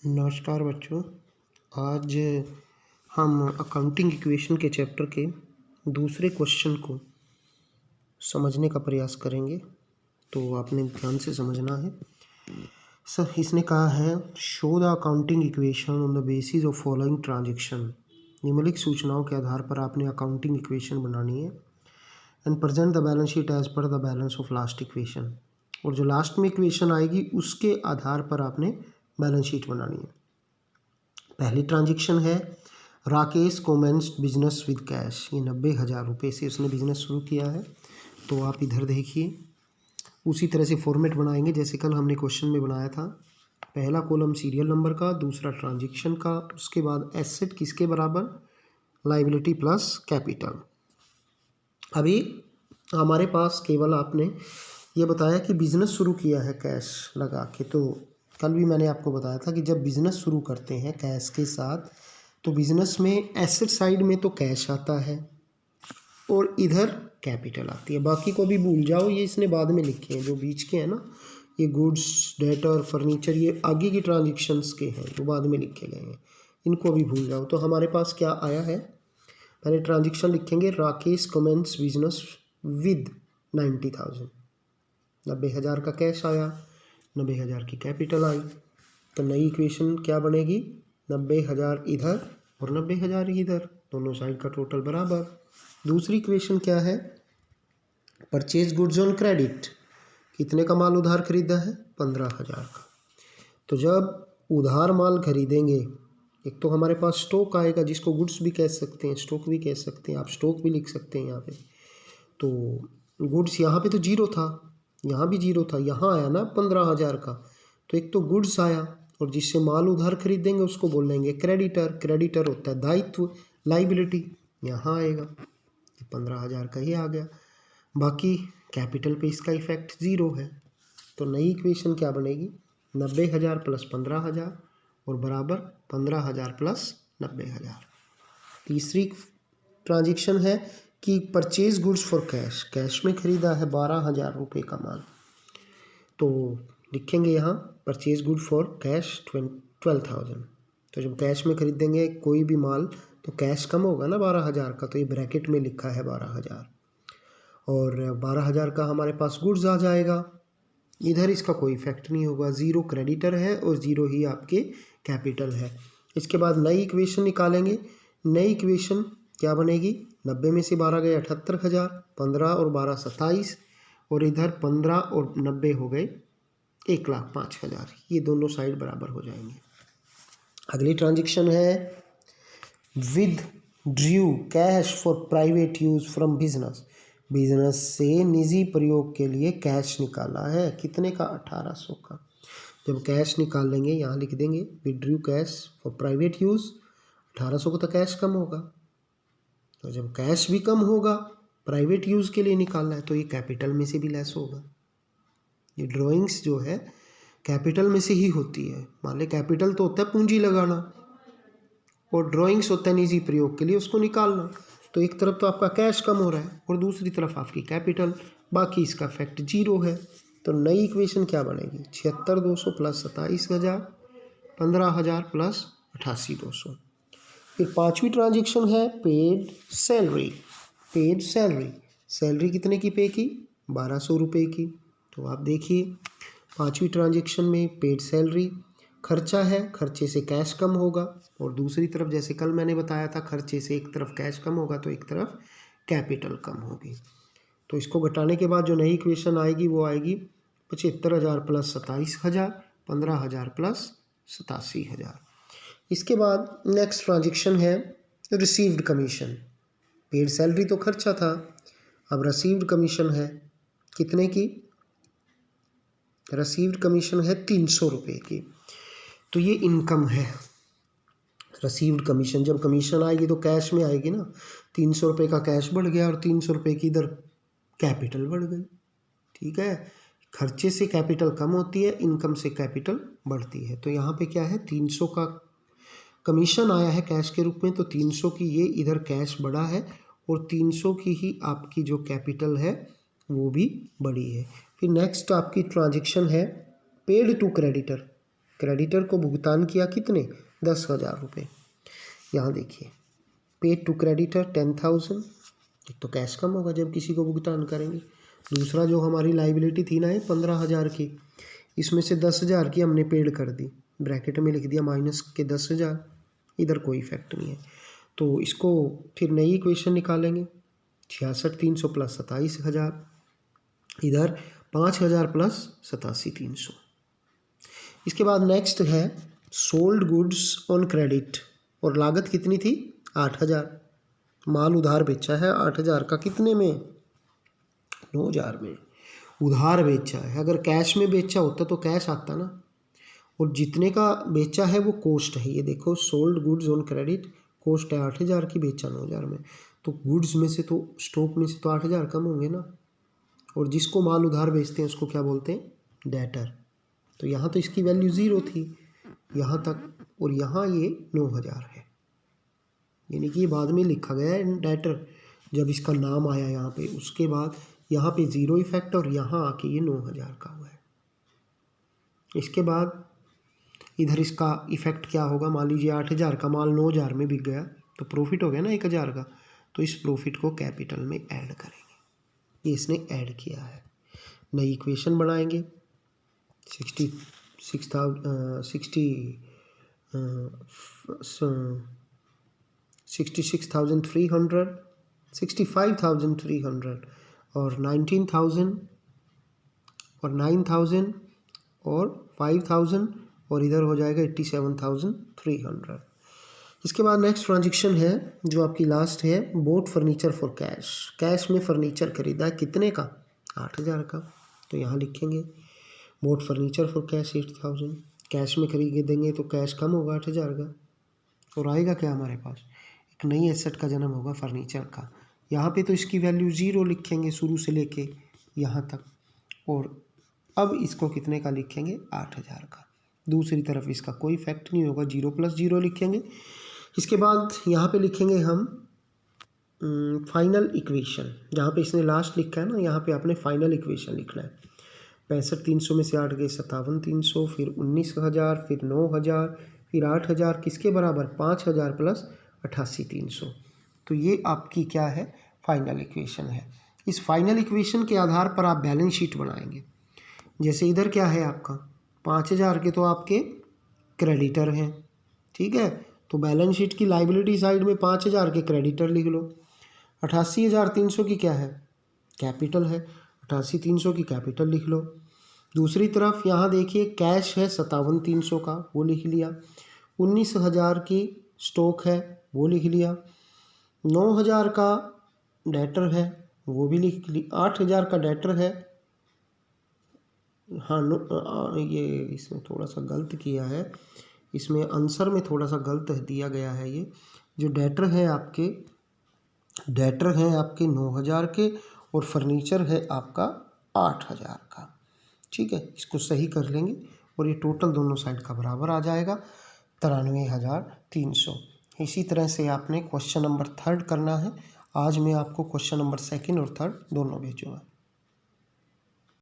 नमस्कार बच्चों। आज हम अकाउंटिंग इक्वेशन के चैप्टर के दूसरे क्वेश्चन को समझने का प्रयास करेंगे। तो आपने ध्यान से समझना है। सर इसने कहा है show the accounting equation on the basis of following transaction. निम्नलिखित सूचनाओं के आधार पर आपने अकाउंटिंग इक्वेशन बनानी है and present the balance sheet as per the balance of last equation. और जो लास्ट में इक्वेशन आएगी उसके आधार पर आपने बैलेंस शीट बनानी है। पहली ट्रांजेक्शन है राकेश कॉमेंस्ड बिजनेस विद कैश। ये 90,000 रुपये से उसने बिजनेस शुरू किया है। तो आप इधर देखिए, उसी तरह से फॉर्मेट बनाएंगे जैसे कल हमने क्वेश्चन में बनाया था। पहला कॉलम सीरियल नंबर का, दूसरा ट्रांजेक्शन का, उसके बाद एसेट किसके बराबर, लाइबिलिटी प्लस कैपिटल। अभी हमारे पास केवल आपने ये बताया कि बिजनेस शुरू किया है कैश लगा के। तो कल भी मैंने आपको बताया था कि जब बिजनेस शुरू करते हैं कैश के साथ तो बिजनेस में एसेट साइड में तो कैश आता है और इधर कैपिटल आती है। बाकी को भी भूल जाओ, ये इसने बाद में लिखे हैं जो बीच के हैं ना, ये गुड्स, डेटर, फर्नीचर, ये आगे की ट्रांजेक्शन्स के हैं जो बाद में लिखे गए हैं, इनको भी भूल जाओ। तो हमारे पास क्या आया है, पहले ट्रांजेक्शन लिखेंगे राकेश कमेंस बिजनेस विद 90,000। 90,000 का कैश आया, 90,000 की कैपिटल आई। तो नई इक्वेशन क्या बनेगी, 90,000 इधर और 90,000 इधर, दोनों साइड का टोटल बराबर। दूसरी इक्वेशन क्या है, परचेज गुड्स ऑन क्रेडिट। कितने का माल उधार खरीदा है, 15,000 का। तो जब उधार माल खरीदेंगे, एक तो हमारे पास स्टॉक आएगा जिसको गुड्स भी कह सकते हैं, स्टॉक भी कह सकते हैं, आप स्टॉक भी लिख सकते हैं यहाँ पे। तो गुड्स यहाँ पे तो जीरो था, यहाँ भी जीरो था, यहाँ आया ना 15,000 का। तो एक तो गुड्स आया और जिससे माल उधार खरीदेंगे उसको बोल लेंगे क्रेडिटर। क्रेडिटर होता है दायित्व, लाइबिलिटी, यहाँ आएगा 15,000 का ही आ गया। बाकी कैपिटल पे इसका इफेक्ट ज़ीरो है। तो नई इक्वेशन क्या बनेगी, 90,000 प्लस 15,000 और बराबर 15,000 प्लस 90,000। तीसरी ट्रांजेक्शन है कि purchase goods for cash. Cash में खरीदा है 12,000 रुपये का माल। तो लिखेंगे यहाँ परचेज गुड फॉर कैश 12,000। तो जब कैश में खरीदेंगे कोई भी माल तो कैश कम होगा ना 12,000 का, तो ये ब्रैकेट में लिखा है 12,000 और 12,000 का हमारे पास गुड्स आ जाएगा। इधर इसका कोई इफेक्ट नहीं होगा, ज़ीरो क्रेडिटर है और ज़ीरो ही आपके कैपिटल है। इसके बाद नई इक्वेशन निकालेंगे। नई इक्वेशन क्या बनेगी, 90 में से 12 गए 78,000, 15 और 12 27 और इधर 15 और 90 हो गए 1,05,000। ये दोनों साइड बराबर हो जाएंगे। अगली ट्रांजेक्शन है with Drew cash for private use from business. Business से निजी प्रयोग के लिए कैश निकाला है, कितने का, 1800 का। जब कैश निकाल लेंगे यहाँ लिख देंगे withdrew cash for private use, 1800 को तो कैश कम होगा। तो जब कैश भी कम होगा, प्राइवेट यूज़ के लिए निकालना है, तो ये कैपिटल में से भी लेस होगा। ये ड्राइंग्स जो है कैपिटल में से ही होती है। मान ले कैपिटल तो होता है पूंजी लगाना और ड्राइंग्स होता है निजी प्रयोग के लिए उसको निकालना। तो एक तरफ तो आपका कैश कम हो रहा है और दूसरी तरफ आपकी कैपिटल, बाकी इसका इफेक्ट जीरो है। तो नई इक्वेशन क्या बनेगी, 76,200 प्लस 27,000, 15,000 प्लस 88,200। फिर पांचवी ट्रांजेक्शन है paid salary. Paid salary, salary कितने की पे की, 1,200 रुपये की। तो आप देखिए पांचवी ट्रांजेक्शन में पेड सैलरी, खर्चा है, खर्चे से कैश कम होगा और दूसरी तरफ जैसे कल मैंने बताया था खर्चे से एक तरफ कैश कम होगा तो एक तरफ कैपिटल कम होगी। तो इसको घटाने के बाद जो नई इक्वेशन आएगी वो आएगी 75,000 प्लस 27,000, 15,000 प्लस 87,000। इसके बाद नेक्स्ट ट्रांजेक्शन है रिसीव्ड कमीशन। पेड सैलरी तो खर्चा था, अब रिसीव्ड कमीशन है कितने की, रिसीव्ड कमीशन है 300 रुपये की। तो ये इनकम है रिसीव्ड कमीशन। जब कमीशन आएगी तो कैश में आएगी ना, 300 रुपये का कैश बढ़ गया और 300 रुपये की इधर कैपिटल बढ़ गई। ठीक है, खर्चे से कैपिटल कम होती है, इनकम से कैपिटल बढ़ती है। तो यहाँ पे क्या है, 300 का कमीशन आया है कैश के रूप में, तो 300 की ये इधर कैश बढ़ा है और 300 की ही आपकी जो कैपिटल है वो भी बड़ी है। फिर नेक्स्ट आपकी ट्रांजेक्शन है पेड टू क्रेडिटर। क्रेडिटर को भुगतान किया कितने 10,000 रुपये। यहाँ देखिए पेड टू क्रेडिटर 10,000, एक तो कैश कम होगा जब किसी को भुगतान करेंगे। दूसरा जो हमारी लाइबिलिटी थी ना 15,000 की, इसमें से 10,000 की हमने पेड कर दी, ब्रैकेट में लिख दिया माइनस के 10,000, इधर कोई इफेक्ट नहीं है। तो इसको फिर नई इक्वेशन निकालेंगे, 66,300 प्लस 27,000, इधर 5,000 प्लस 87,300। इसके बाद नेक्स्ट है सोल्ड गुड्स ऑन क्रेडिट, और लागत कितनी थी 8,000। माल उधार बेचा है 8,000 का, कितने में 9,000 में उधार बेचा है। अगर कैश में बेचा होता तो कैश आता ना, और जितने का बेचा है वो कोस्ट है। ये देखो sold goods on credit, cost है 8,000 की, बेचा 9,000 में, तो गुड्स में से तो स्टॉक में से तो 8,000 कम होंगे ना। और जिसको माल उधार बेचते हैं उसको क्या बोलते हैं डेटर। तो यहाँ तो इसकी वैल्यू 0 थी यहाँ तक, और यहाँ ये 9,000 है, यानी कि ये बाद में लिखा गया है डेटर जब इसका नाम आया यहाँ पे, उसके बाद यहाँ पे 0 इफेक्ट और यहाँ आके ये 9,000 का हुआ है। इसके बाद इधर इसका इफेक्ट क्या होगा, मान लीजिए 8,000 का माल 9,000 में बिक गया तो प्रॉफिट हो गया ना 1,000 का, तो इस प्रॉफिट को कैपिटल में ऐड करेंगे। ये इसने ऐड किया है। नई इक्वेशन बनाएंगे 66,300 65,300 और 19,000 और 9,000 और 5,000 और इधर हो जाएगा 87,300। इसके बाद नेक्स्ट ट्रांजेक्शन है जो आपकी लास्ट है, boat furniture for cash. Cash में फर्नीचर खरीदा है कितने का 8,000 का, तो यहाँ लिखेंगे boat furniture for cash 8,000। Cash में खरीद देंगे तो कैश कम होगा 8,000 का, और आएगा क्या हमारे पास एक नई एसेट का जन्म होगा फर्नीचर का। यहाँ पे तो इसकी वैल्यू 0 लिखेंगे शुरू से लेके यहाँ तक, और अब इसको कितने का लिखेंगे 8,000 का। दूसरी तरफ इसका कोई इफेक्ट नहीं होगा, 0 + 0 लिखेंगे। इसके बाद यहाँ पे लिखेंगे हम फाइनल इक्वेशन, जहाँ पे इसने लास्ट लिखा है ना, यहाँ पे आपने फाइनल इक्वेशन लिखना है। 65,300 में से 8 गए 57,300, फिर 19,000, फिर 9,000, फिर 8,000, किसके बराबर 5,000 प्लस 88,300। तो ये आपकी क्या है फाइनल इक्वेशन है। इस फाइनल इक्वेशन के आधार पर आप बैलेंस शीट बनाएंगे। जैसे इधर क्या है आपका 5,000 के तो आपके क्रेडिटर हैं, ठीक है, तो बैलेंस शीट की लाइबिलिटी साइड में 5,000 के क्रेडिटर लिख लो। 88,300 की क्या है कैपिटल है, 88,300 की कैपिटल लिख लो। दूसरी तरफ यहाँ देखिए कैश है 57,300 का, वो लिख लिया। 19,000 की स्टॉक है, वो लिख लिया। 9,000 का डेटर है, वो भी लिख लिया। 8,000 का डेटर है, हाँ ये इसमें थोड़ा सा गलत किया है, इसमें आंसर में थोड़ा सा गलत दिया गया है। ये जो डेटर हैं आपके 9,000 के, और फर्नीचर है आपका 8,000 का, ठीक है। इसको सही कर लेंगे और ये टोटल दोनों साइड का बराबर आ जाएगा 93,300। इसी तरह से आपने क्वेश्चन नंबर 3 करना है। आज मैं आपको क्वेश्चन नंबर 2 और 3 दोनों भेजूँगा।